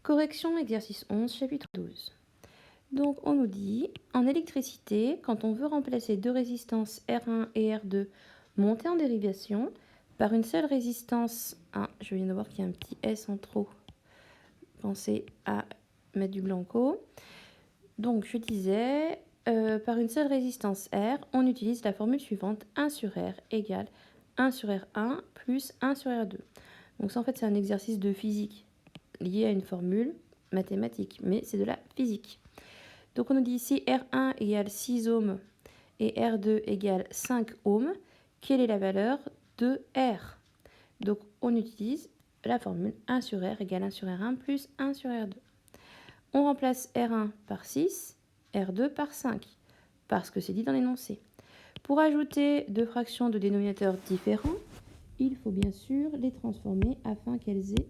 Correction, exercice 11, chapitre 12. Donc, on nous dit, en électricité, quand on veut remplacer deux résistances R1 et R2 montées en dérivation par une seule résistance, je viens de voir qu'il y a un petit S en trop, pensez à mettre du blanco. Donc, je disais, par une seule résistance R, on utilise la formule suivante, 1 sur R égale 1 sur R1 plus 1 sur R2. Donc ça, en fait, c'est un exercice de physique lié à une formule mathématique, mais c'est de la physique. Donc on nous dit ici R1 égale 6 ohms et R2 égale 5 ohms. Quelle est la valeur de R? Donc on utilise la formule 1 sur R égale 1 sur R1 plus 1 sur R2. On remplace R1 par 6, R2 par 5, parce que c'est dit dans l'énoncé. Pour ajouter deux fractions de dénominateurs différents, il faut bien sûr les transformer afin qu'elles aient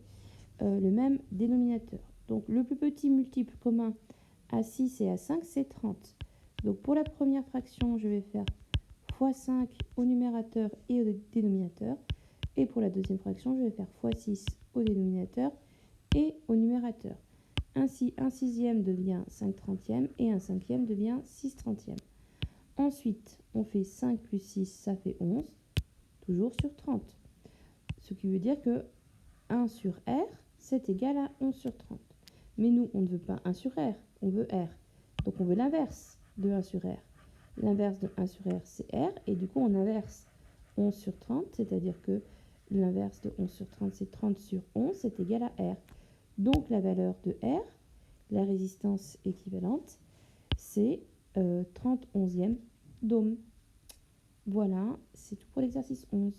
le même dénominateur. Donc le plus petit multiple commun à 6 et à 5, c'est 30. Donc pour la première fraction, je vais faire x 5 au numérateur et au dénominateur. Et pour la deuxième fraction, je vais faire x 6 au dénominateur et au numérateur. Ainsi, 1 sixième devient 5 trentièmes et 1 cinquième devient 6 trentièmes. Ensuite, on fait 5 plus 6, ça fait 11, toujours sur 30. Ce qui veut dire que 1 sur R, c'est égal à 11 sur 30. Mais nous, on ne veut pas 1 sur R, on veut R. Donc on veut l'inverse de 1 sur R. L'inverse de 1 sur R, c'est R, et du coup on inverse 11 sur 30, c'est-à-dire que l'inverse de 11 sur 30, c'est 30 sur 11, c'est égal à R. Donc la valeur de R, la résistance équivalente, c'est 30 onzièmes d'ohm. Voilà, c'est tout pour l'exercice 11.